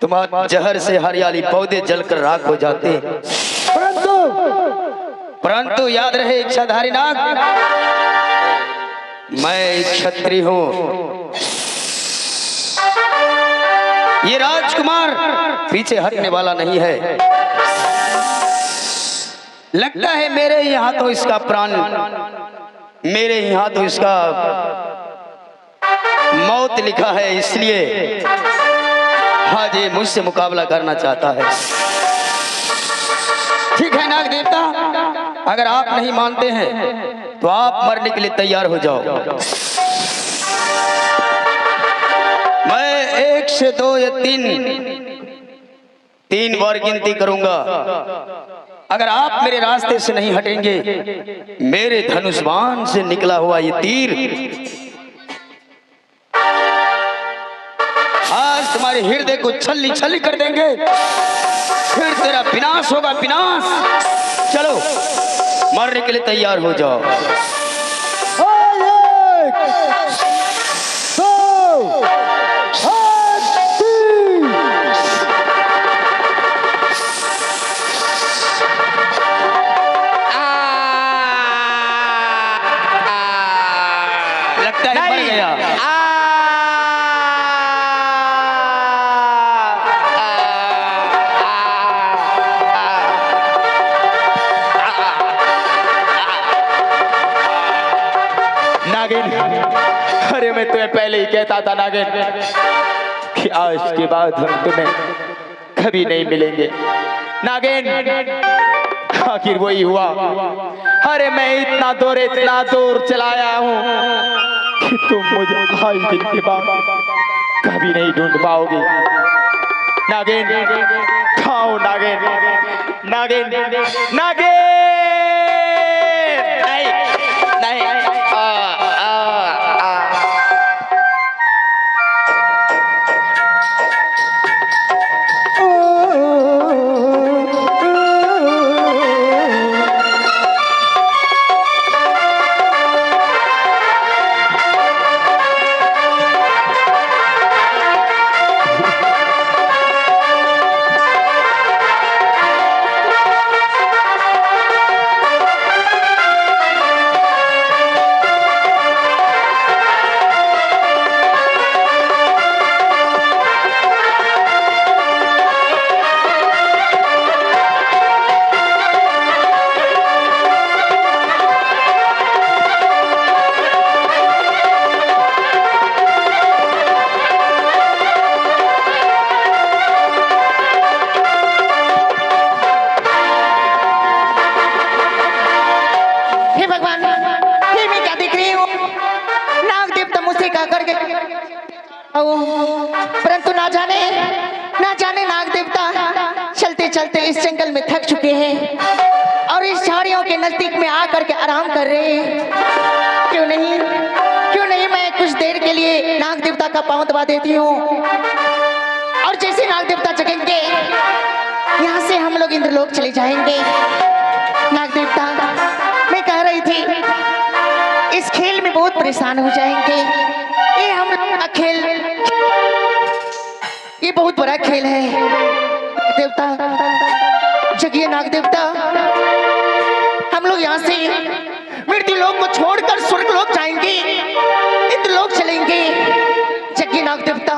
तुम्हारे जहर से हरियाली पौधे जलकर राख हो जाते, परंतु याद रहे इच्छाधारी नाग, मैं क्षत्रिय हूं। ये राजकुमार पीछे हटने वाला नहीं है। लगता है मेरे यहाँ तो इसका प्राण, मेरे यहाँ तो इसका मौत लिखा है, इसलिए हाँ जी मुझसे मुकाबला करना चाहता है। ठीक है नाग देवता, अगर आप नहीं मानते हैं तो आप मरने के लिए तैयार हो जाओ। मैं 1 से 2 या 3 बार गिनती करूंगा। अगर आप मेरे रास्ते से नहीं हटेंगे, मेरे धनुष्बाण से निकला हुआ ये तीर आज तुम्हारे हृदय को छल्ली छल्ली कर देंगे, फिर तेरा विनाश होगा विनाश। चलो मरने के लिए तैयार हो जाओ। लगता है मर गया। अरे मैं तुम्हें पहले ही कहता था नागिन कि आज के बाद हम तुम्हें कभी नहीं मिलेंगे। नागिन आखिर वही हुआ। अरे मैं इतना दूर चलाया हूँ कि तुम मुझे आज दिन के बाद कभी नहीं ढूंढ पाओगे। नागिन खाओ नागिन, नागिन नागिन नहीं नहीं परंतु ना जाने नाग देवता चलते चलते इस जंगल में थक चुके हैं और इस झाड़ियों के नजदीक में आकर के आराम कर रहे हैं। क्यों नहीं मैं कुछ देर के लिए नाग देवता का पांव दबा देती हूँ, और जैसे नाग देवता जगेंगे यहाँ से हम लोग इंद्रलोक चले जाएंगे। नाग देवता मैं कह रही थी इस खेल में बहुत परेशान हो जाएंगे। ये हम लोग का खेल ये बहुत बड़ा खेल है। देवता जगिए नाग देवता, हम लोग यहाँ से मृत्यु लोक को छोड़कर स्वर्ग लोक जाएंगे, इंद्रलोक चलेंगे। जगिए नाग देवता,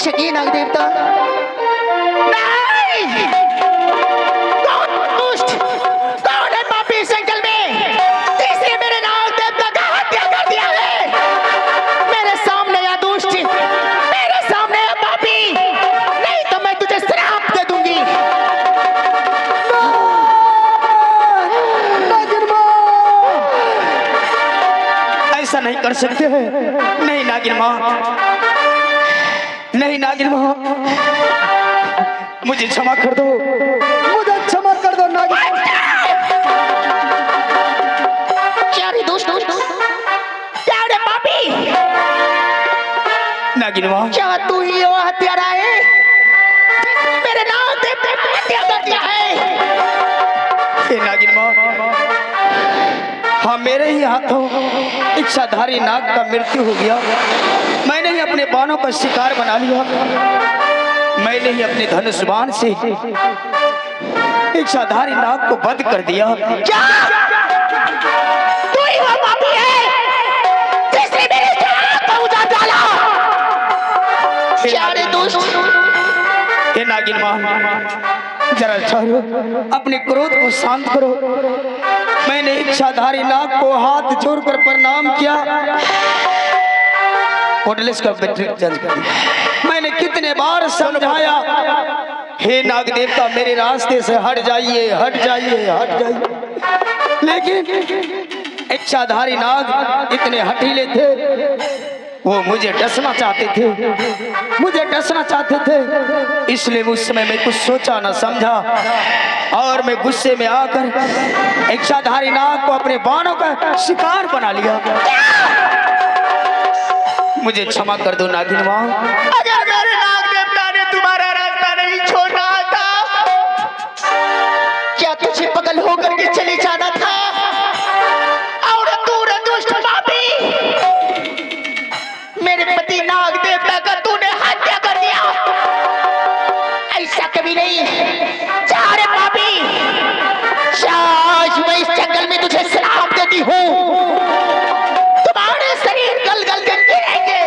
जगिए नाग देवता। नहीं! कौन है पापी इस जंगल में जिसने मेरे नाग देवता का हत्या कर दिया है? मेरे सामने या दुष्ट, मेरे सामने या पापी, नहीं तो मैं तुझे श्राप दे दूंगी। ऐसा नहीं कर सकते हैं। नहीं नागिन माँ, नहीं नागिन माँ, मुझे क्षमा कर दो, मुझे क्षमा कर दो नागिन। क्या रे दुष्ट, क्या रे पापी, नागिन माँ, क्या तू ही वो हत्यारा है जिसने मेरे नाग देवता की हत्या कर दिया है? नागिन माँ, हाँ, मेरे ही हाथों इच्छाधारी नाग का मृत्यु हो गया। मैंने ही अपने बाणों का शिकार बना लिया। मैंने ही अपने धनुष बाण से इच्छाधारी नाग को वध कर दिया। क्या तू ही वो पापी है जिसने मेरे जान को उजाड़ डाला? क्या रे दुष्ट? हे नागिन माँ, जरा ठहरो, अपने क्रोध को शांत करो। मैंने इच्छाधारी नाग को हाथ जोड़कर प्रणाम किया। कोटलेस का बैटरी चार्ज कर दिया। मैंने कितने बार समझाया, हे नाग देवता मेरे रास्ते से हट जाइए, हट जाइए, हट जाइए, लेकिन इच्छाधारी नाग इतने हठीले थे, वो मुझे डसना चाहते थे, मुझे डसना चाहते थे। इसलिए उस समय मैं कुछ सोचा न समझा और मैं गुस्से में आकर इच्छाधारी नाग को अपने बाणों का शिकार बना लिया। मुझे क्षमा कर दो नागिन माँ। अगर मेरे नाग देवता ने तुम्हारा रास्ता नहीं छोड़ा था, क्या तुझे पगल होकर के चले जाना था? और तू रे दुष्ट पापी, मेरे पति नाग देवता का तूने हत्या कर दिया। ऐसा कभी नहीं। जा रे पापी, आज मैं इस जंगल में तुझे श्राप देती हूँ। तुम्हारे शरीर गल गल के गिरेंगे,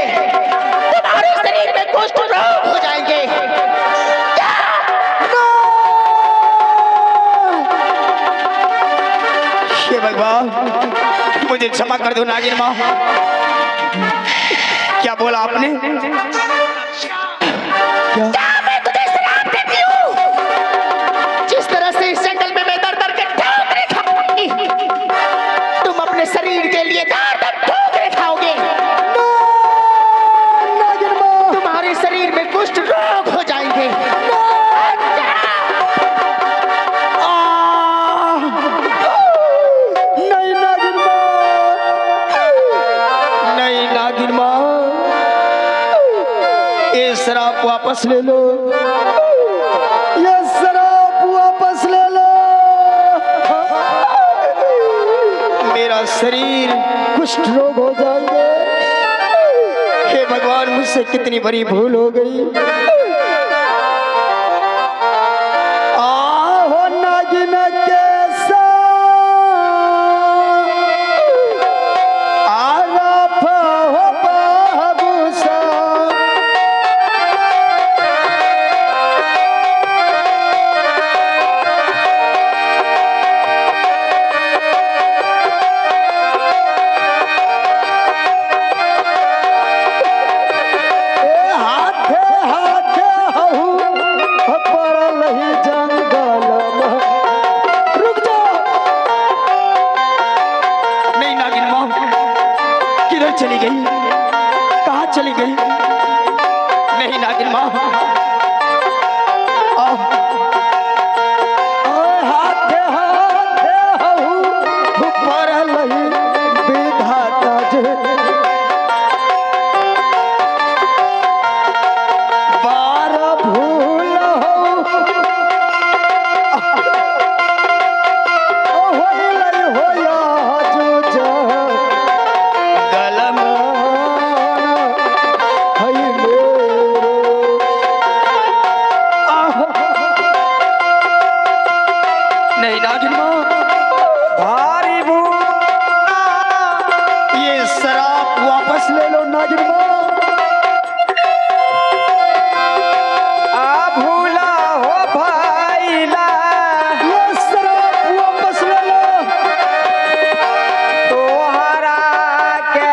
तुम्हारे शरीर में कुष्ठ रोग हो जाएंगे। हे भगवान, मुझे क्षमा कर दो नागिन माँ। क्या बोला आपने? क्या? मैं तुझे श्राप देती हूँ। जिस तरह से इस जंगल में मैं दर दर के ठोकरे खाऊंगी, तुम अपने शरीर के लिए दर दर ठोकरे खाओगे। तुम्हारे शरीर में कुष्ठ रोग हो जाएंगे। नहीं नागिन माँ, नहीं नागिन माँ, ये श्राप वापस ले लो, ये श्राप वापस ले लो। मेरा शरीर कुष्ठ रोग हो जाएंगे। हे भगवान, मुझसे कितनी बड़ी भूल हो गई। आहो नागिन कैसा आलाप हो बाबूसा, हाथे हाथे हूँ पड़ल ही जंगल में। रुक जाओ। नहीं नागिन माँ, किधर चली गई? कहाँ चली गई? नहीं नागिन माँ, आओ। ओए हाथे हाथे हूँ पड़ल ही विधाता जे, बार भूल नहीं नागिन माँ, भारी भूल, ये शराब वापस ले लो नागिन माँ। भूला हो भाईला, ये शराब वापस ले लो। तोहरा के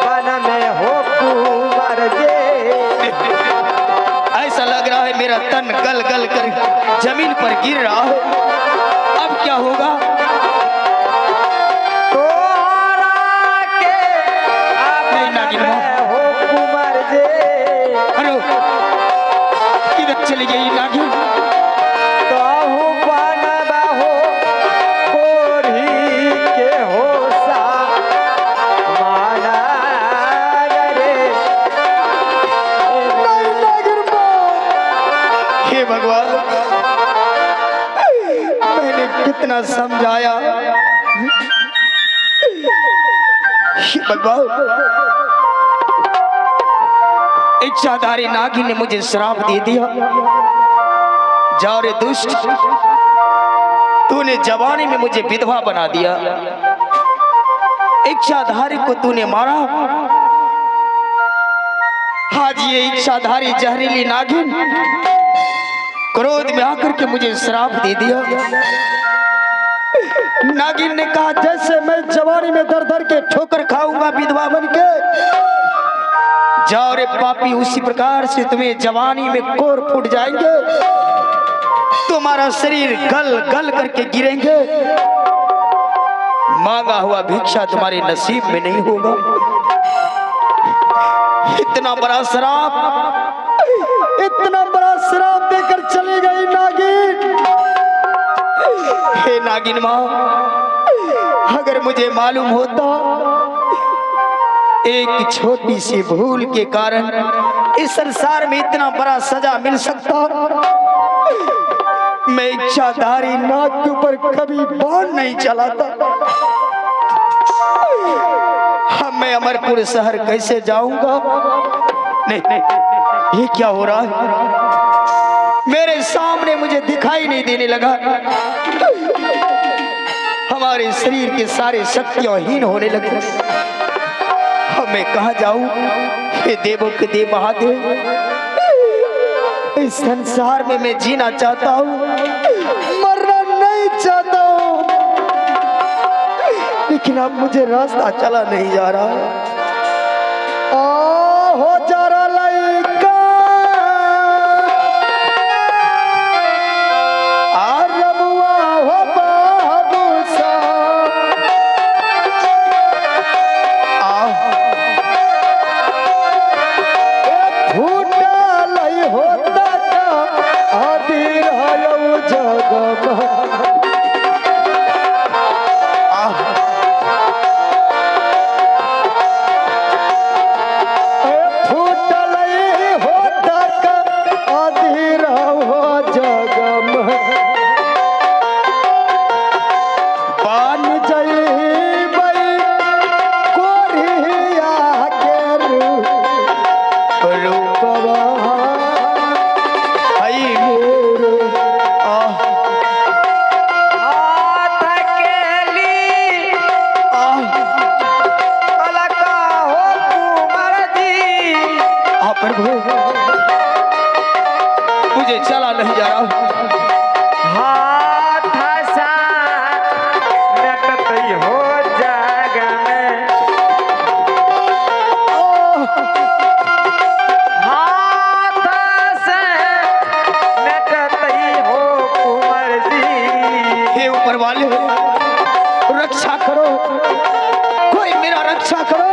वन में हो कुंवर जे। ऐसा लग रहा है मेरा तन गल गल कर जमीन पर गिर रहा है। अब क्या होगा? तोहरा के नहीं नागिन माँ, हो कुंवर जे। अरे किधर चली गई नागिन? कहूँ बनबा हो कोढ़ी के होसा माना रे। नहीं नागिन माँ, हे भगवान, मैंने कितना समझाया, भगवान, इच्छाधारी नागिन ने मुझे श्राप दे दिया। जाओ रे दुष्ट, तूने जवानी में मुझे विधवा बना दिया। इच्छाधारी को तूने मारा। आज ये इच्छाधारी जहरीली नागिन क्रोध में आकर के मुझे श्राप दे दिया। नागिन ने कहा, जैसे मैं जवानी में दर दर के ठोकर खाऊंगा विधवा बन के, जाओ रे पापी, उसी प्रकार से तुम्हें जवानी में कोर फूट जाएंगे, तुम्हारा शरीर गल गल करके गिरेंगे, मांगा हुआ भिक्षा तुम्हारे नसीब में नहीं होगा। इतना बड़ा श्राप देकर चली गई नागिन। हे नागिन माँ, अगर मुझे मालूम होता एक छोटी सी भूल के कारण इस संसार में इतना बड़ा सजा मिल सकता, मैं इच्छाधारी नाग के ऊपर कभी बाण नहीं चलाता। अब मैं अमरपुर शहर कैसे जाऊंगा? नहीं, ये क्या हो रहा है? मेरे सामने मुझे दिखाई नहीं देने लगा। हमारे शरीर के सारे शक्तियां हीन होने लगे। अब मैं कहाँ जाऊं? हे देवों के देव महादेव, इस संसार में मैं जीना चाहता हूँ, मरना नहीं चाहता हूँ, लेकिन अब मुझे रास्ता चला नहीं जा रहा। हो जा रहा लइका, रमुआ हो बाबू सा, फूटा लई होता आदि रहलऊ जगमा। मुझे चला नहीं जा रहा। हाथ सा नटतई हो जागा में, हाथ से नटतई हो कुंवर जी। हे ऊपर वाले, रक्षा करो, कोई मेरा रक्षा करो।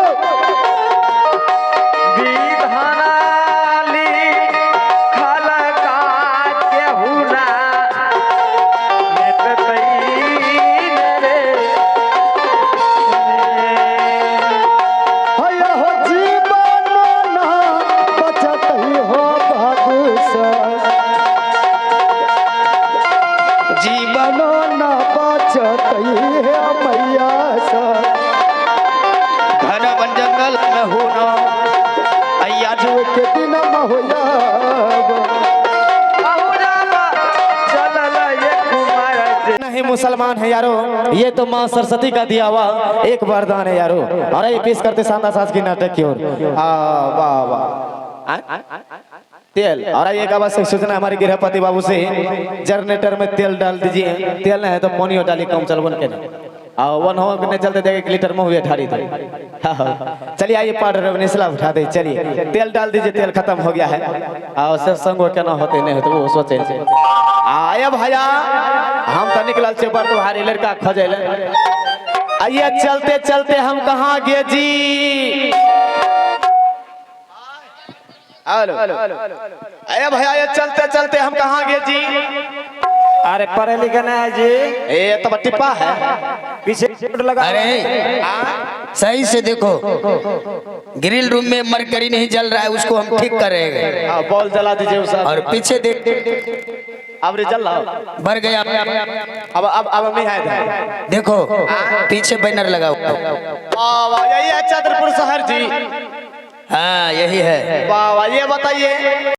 मुसलमान है यारो, ये तो माँ सरस्वती का दिया हुआ एक वरदान है यारो। और ये पेश करते शानदार साज की नाटक की ओर। वाह वाह, तेल। और ये एक आवश्यक सूचना हमारे गृहपति बाबू से, जनरेटर में तेल डाल दीजिए। तेल नहीं है तो पानी डाली, कम चल बन के ना वन हो ने चलते देखे 1 लीटर में हुए ठाड़ी थे। चलिए आइए पाठ निचला उठा दे, चलिए तेल डाल दीजिए, तेल खत्म हो गया है। और सत्संग क्या ना होते नहीं होते वो सोचे आया भैया, हम तो निकल से पर तुम्हारी लड़का खोजे। आइए चलते चलते हम कहाँ गए जी? हेलो आया भैया, ये चलते चलते हम कहाँ गए जी? अरे पढ़े लिखे नहीं है जी, ये तो टिप्पा है पीछे लगा। अरे सही से देखो, ग्रिल रूम में मरकरी नहीं जल रहा है, उसको हम ठीक करेंगे। बॉल जला दीजिए उसे। और पीछे देख, अब रे चल रहा भर गया। अब मैं है देखो पीछे बैनर लगा हुआ। वाह वाह यही है छतरपुर शहर जी। हाँ यही है। वाह वाह ये बताइए